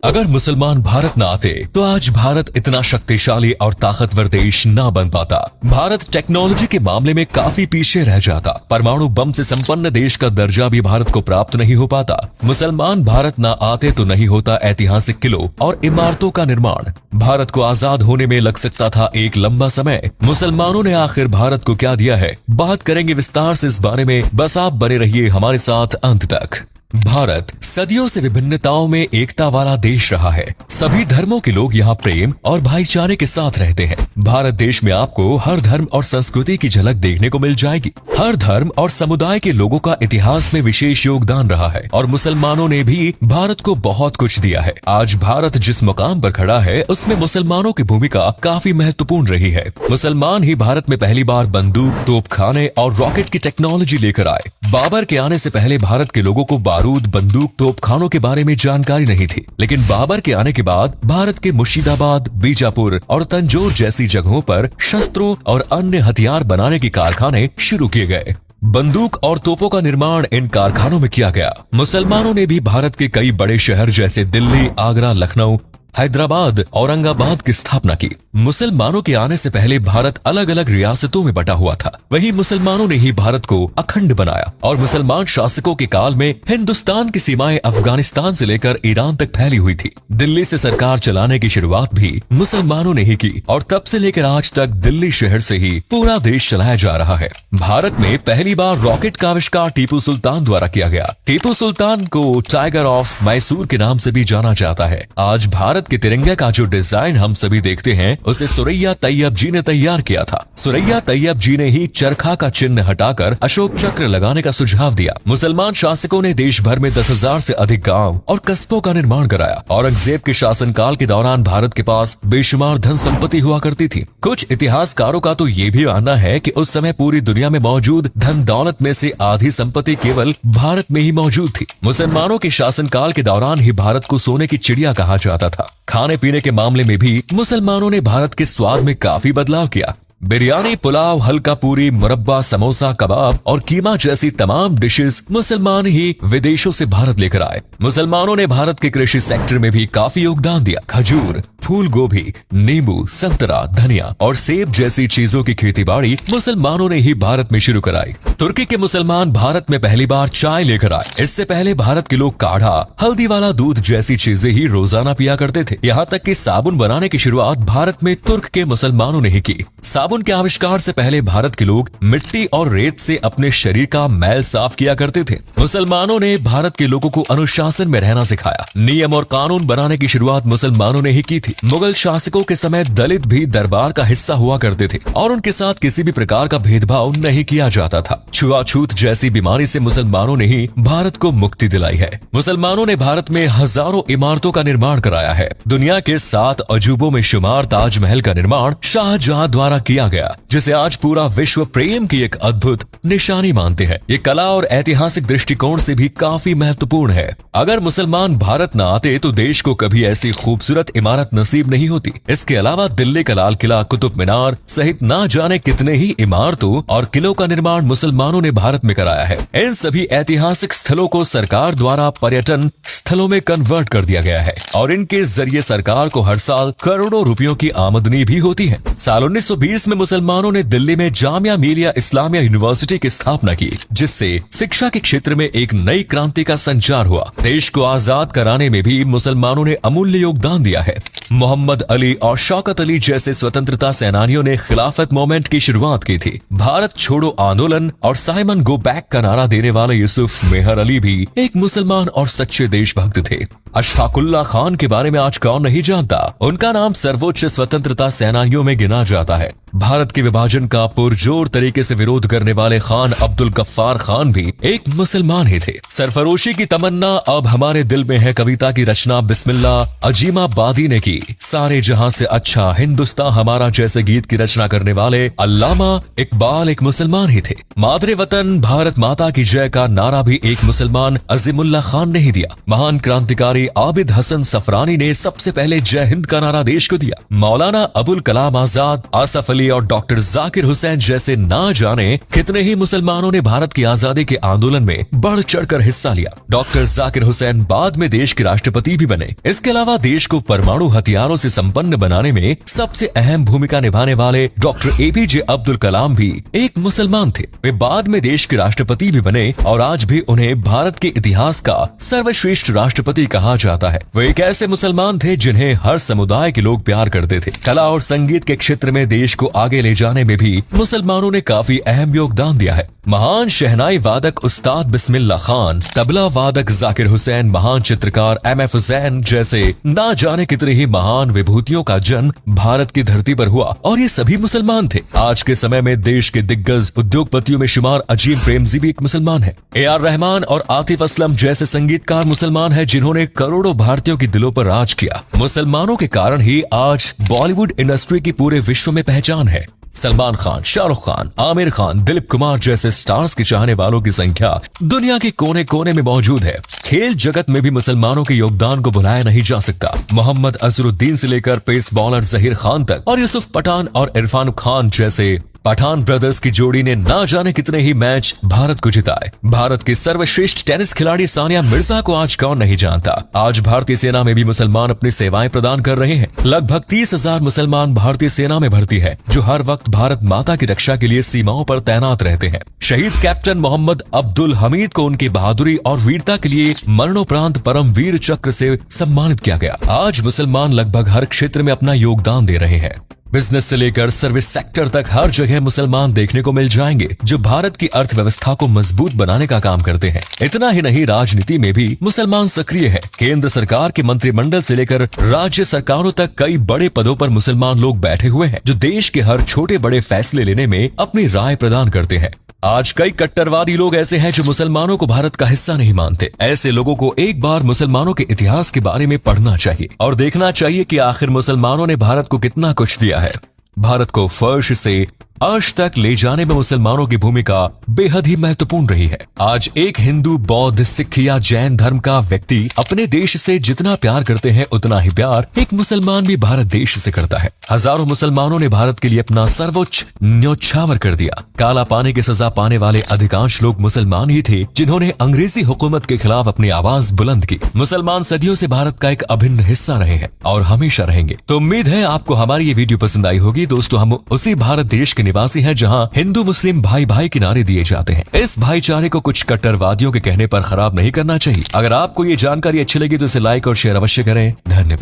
अगर मुसलमान भारत न आते तो आज भारत इतना शक्तिशाली और ताकतवर देश न बन पाता। भारत टेक्नोलॉजी के मामले में काफी पीछे रह जाता। परमाणु बम से संपन्न देश का दर्जा भी भारत को प्राप्त नहीं हो पाता। मुसलमान भारत न आते तो नहीं होता ऐतिहासिक किलों और इमारतों का निर्माण। भारत को आजाद होने में लग सकता था एक लंबा समय। मुसलमानों ने आखिर भारत को क्या दिया है, बात करेंगे विस्तार से इस बारे में। बस आप बने रहिए हमारे साथ अंत तक। भारत सदियों से विभिन्नताओं में एकता वाला देश रहा है। सभी धर्मों के लोग यहाँ प्रेम और भाईचारे के साथ रहते हैं। भारत देश में आपको हर धर्म और संस्कृति की झलक देखने को मिल जाएगी। हर धर्म और समुदाय के लोगों का इतिहास में विशेष योगदान रहा है और मुसलमानों ने भी भारत को बहुत कुछ दिया है। आज भारत जिस मुकाम पर खड़ा है उसमें मुसलमानों की भूमिका काफी महत्वपूर्ण रही है। मुसलमान ही भारत में पहली बार बंदूक, तोपखाने और रॉकेट की टेक्नोलॉजी लेकर आए। बाबर के आने से पहले भारत के लोगों को बारूद, बंदूक, तोपखानों के बारे में जानकारी नहीं थी, लेकिन बाबर के आने के बाद भारत के मुर्शिदाबाद, बीजापुर और तंजौर जैसी जगहों पर शस्त्रों और अन्य हथियार बनाने के कारखाने शुरू किए गए। बंदूक और तोपों का निर्माण इन कारखानों में किया गया। मुसलमानों ने भी भारत के कई बड़े शहर जैसे दिल्ली, आगरा, लखनऊ, हैदराबाद, औरंगाबाद की स्थापना की। मुसलमानों के आने से पहले भारत अलग अलग रियासतों में बटा हुआ था। वहीं मुसलमानों ने ही भारत को अखंड बनाया और मुसलमान शासकों के काल में हिंदुस्तान की सीमाएं अफगानिस्तान से लेकर ईरान तक फैली हुई थी। दिल्ली से सरकार चलाने की शुरुआत भी मुसलमानों ने ही की और तब से लेकर आज तक दिल्ली शहर से ही पूरा देश चलाया जा रहा है। भारत में पहली बार रॉकेट का आविष्कार टीपू सुल्तान द्वारा किया गया। टीपू सुल्तान को टाइगर ऑफ मैसूर के नाम से भी जाना जाता है। आज भारत के तिरंगे का जो डिजाइन हम सभी देखते हैं उसे सुरैया तैयब जी ने तैयार किया था। सुरैया तैयब जी ने ही चरखा का चिन्ह हटाकर अशोक चक्र लगाने का सुझाव दिया। मुसलमान शासकों ने देश भर में 10,000 से अधिक गांव और कस्बों का निर्माण कराया। औरंगजेब के शासनकाल के दौरान भारत के पास बेशुमार धन संपत्ति हुआ करती थी। कुछ इतिहासकारों का तो ये भी मानना है कि उस समय पूरी दुनिया में मौजूद धन दौलत में से आधी संपत्ति केवल भारत में ही मौजूद थी। मुसलमानों के शासनकाल के दौरान ही भारत को सोने की चिड़िया कहा जाता था। खाने पीने के मामले में भी मुसलमानों ने भारत के स्वाद में काफी बदलाव किया। बिरयानी, पुलाव, हल्का पूरी, मुरब्बा, समोसा, कबाब और कीमा जैसी तमाम डिशेस मुसलमान ही विदेशों से भारत लेकर आए। मुसलमानों ने भारत के कृषि सेक्टर में भी काफी योगदान दिया। खजूर, फूल गोभी, नींबू, संतरा, धनिया और सेब जैसी चीजों की खेती-बाड़ी मुसलमानों ने ही भारत में शुरू कराई। तुर्की के मुसलमान भारत में पहली बार चाय लेकर आए। इससे पहले भारत के लोग काढ़ा, हल्दी वाला दूध जैसी चीजें ही रोजाना पिया करते थे। यहाँ तक कि साबुन बनाने की शुरुआत भारत में तुर्क के मुसलमानों ने ही की। साबुन के आविष्कार से पहले भारत के लोग मिट्टी और रेत से अपने शरीर का मैल साफ किया करते थे। मुसलमानों ने भारत के लोगों को अनुशासन में रहना सिखाया। नियम और कानून बनाने की शुरुआत मुसलमानों ने ही की थी। मुगल शासकों के समय दलित भी दरबार का हिस्सा हुआ करते थे और उनके साथ किसी भी प्रकार का भेदभाव नहीं किया जाता था। छुआछूत जैसी बीमारी से मुसलमानों ने ही भारत को मुक्ति दिलाई है। मुसलमानों ने भारत में हजारों इमारतों का निर्माण कराया है। दुनिया के 7 अजूबों में शुमार ताजमहल का निर्माण शाहजहां द्वारा किया गया, जिसे आज पूरा विश्व प्रेम की एक अद्भुत निशानी मानते हैं। ये कला और ऐतिहासिक दृष्टिकोण से भी काफी महत्वपूर्ण है। अगर मुसलमान भारत न आते तो देश को कभी ऐसी खूबसूरत इमारत नसीब नहीं होती। इसके अलावा दिल्ली का लाल किला, कुतुब मीनार सहित ना जाने कितने ही इमारतों और किलों का निर्माण मुसलमानों ने भारत में कराया है। इन सभी ऐतिहासिक स्थलों को सरकार द्वारा पर्यटन स्थलों में कन्वर्ट कर दिया गया है और इनके जरिए सरकार को हर साल करोड़ों रुपयों की आमदनी भी होती है। साल 1920 में मुसलमानों ने दिल्ली में जामिया मिलिया इस्लामिया यूनिवर्सिटी की स्थापना की, जिससे शिक्षा के क्षेत्र में एक नई क्रांति का संचार हुआ। देश को आजाद कराने में भी मुसलमानों ने अमूल्य योगदान दिया है। मोहम्मद अली और शौकत अली जैसे स्वतंत्रता सेनानियों ने खिलाफत मूवमेंट की शुरुआत की थी। भारत छोड़ो आंदोलन और साइमन गो बैक का नारा देने वाले यूसुफ मेहर अली भी एक मुसलमान और सच्चे देशभक्त थे। अशफाकुल्ला खान के बारे में आज कौन नहीं जानता। उनका नाम सर्वोच्च स्वतंत्रता सेनानियों में गिना जाता है। भारत के विभाजन का पुरजोर तरीके से विरोध करने वाले खान अब्दुल गफ्फार खान भी एक मुसलमान ही थे। सरफरोशी की तमन्ना अब हमारे दिल में है कविता की रचना बिस्मिल्लाह अजीमाबादी ने की। सारे जहां से अच्छा हिंदुस्तान हमारा जैसे गीत की रचना करने वाले अल्लामा इकबाल एक मुसलमान ही थे। मादरे वतन भारत माता की जय का नारा भी एक मुसलमान अजीमुल्ला खान ने ही दिया। महान क्रांतिकारी आबिद हसन सफरानी ने सबसे पहले जय हिंद का नारा देश को दिया। मौलाना अबुल कलाम आजाद, आसफ अली और डॉक्टर जाकिर हुसैन जैसे ना जाने कितने ही मुसलमानों ने भारत की आजादी के आंदोलन में बढ़ चढ़कर हिस्सा लिया। डॉक्टर जाकिर हुसैन बाद में देश के राष्ट्रपति भी बने। इसके अलावा देश को परमाणु हथियारों से संपन्न बनाने में सबसे अहम भूमिका निभाने वाले डॉक्टर एपीजे अब्दुल कलाम भी एक मुसलमान थे। वे बाद में देश के राष्ट्रपति भी बने और आज भी उन्हें भारत के इतिहास का सर्वश्रेष्ठ राष्ट्रपति कहा जाता है। वे एक ऐसे मुसलमान थे जिन्हें हर समुदाय के लोग प्यार करते थे। कला और संगीत के क्षेत्र में देश को आगे ले जाने में भी मुसलमानों ने काफी अहम योगदान दिया है। महान शहनाई वादक उस्ताद बिस्मिल्लाह खान, तबला वादक जाकिर हुसैन, महान चित्रकार एमएफ हुसैन जैसे ना जाने कितने ही महान विभूतियों का जन्म भारत की धरती पर हुआ और ये सभी मुसलमान थे। आज के समय में देश के दिग्गज उद्योगपतियों में शुमार अजीम प्रेमजी भी एक मुसलमान है। AR रहमान और आतिफ असलम जैसे संगीतकार मुसलमान हैं जिन्होंने करोड़ों भारतीयों के दिलों पर राज किया। मुसलमानों के कारण ही आज बॉलीवुड इंडस्ट्री की पूरे विश्व में पहचान है। सलमान खान, शाहरुख खान, आमिर खान, दिलीप कुमार जैसे स्टार्स के चाहने वालों की संख्या दुनिया के कोने कोने में मौजूद है। खेल जगत में भी मुसलमानों के योगदान को भुलाया नहीं जा सकता। मोहम्मद अजहरुद्दीन से लेकर पेस बॉलर जहीर खान तक और यूसुफ पठान और इरफान खान जैसे पठान ब्रदर्स की जोड़ी ने ना जाने कितने ही मैच भारत को जिताए। भारत की सर्वश्रेष्ठ टेनिस खिलाड़ी सानिया मिर्जा को आज कौन नहीं जानता। आज भारतीय सेना में भी मुसलमान अपनी सेवाएं प्रदान कर रहे हैं। लगभग 30,000 मुसलमान भारतीय सेना में भर्ती है जो हर वक्त भारत माता की रक्षा के लिए सीमाओं पर तैनात रहते हैं। शहीद कैप्टन मोहम्मद अब्दुल हमीद को उनकी बहादुरी और वीरता के लिए मरणोपरांत परम वीर चक्र से सम्मानित किया गया। आज मुसलमान लगभग हर क्षेत्र में अपना योगदान दे रहे हैं। बिजनेस से लेकर सर्विस सेक्टर तक हर जगह मुसलमान देखने को मिल जाएंगे जो भारत की अर्थव्यवस्था को मजबूत बनाने का काम करते हैं। इतना ही नहीं, राजनीति में भी मुसलमान सक्रिय है। केंद्र सरकार के मंत्रिमंडल से लेकर राज्य सरकारों तक कई बड़े पदों पर मुसलमान लोग बैठे हुए हैं जो देश के हर छोटे बड़े फैसले लेने में अपनी राय प्रदान करते हैं। आज कई कट्टरवादी लोग ऐसे हैं जो मुसलमानों को भारत का हिस्सा नहीं मानते। ऐसे लोगों को एक बार मुसलमानों के इतिहास के बारे में पढ़ना चाहिए और देखना चाहिए कि आखिर मुसलमानों ने भारत को कितना कुछ दिया है। भारत को फर्श से अर्श तक ले जाने में मुसलमानों की भूमिका बेहद ही महत्वपूर्ण रही है। आज एक हिंदू, बौद्ध, सिख या जैन धर्म का व्यक्ति अपने देश से जितना प्यार करते हैं उतना ही प्यार एक मुसलमान भी भारत देश से करता है। हजारों मुसलमानों ने भारत के लिए अपना सर्वोच्च न्योछावर कर दिया। काला पानी की सजा पाने वाले अधिकांश लोग मुसलमान ही थे जिन्होंने अंग्रेजी हुकूमत के खिलाफ अपनी आवाज बुलंद की। मुसलमान सदियों से भारत का एक अभिन्न हिस्सा रहे हैं और हमेशा रहेंगे। तो उम्मीद है आपको हमारी ये वीडियो पसंद आई होगी। दोस्तों, हम उसी भारत देश के निवासी हैं जहां हिंदू मुस्लिम भाई भाई के नारे दिए जाते हैं। इस भाईचारे को कुछ कट्टरवादियों के कहने पर खराब नहीं करना चाहिए। अगर आपको ये जानकारी अच्छी लगी तो इसे लाइक और शेयर अवश्य करें। धन्यवाद।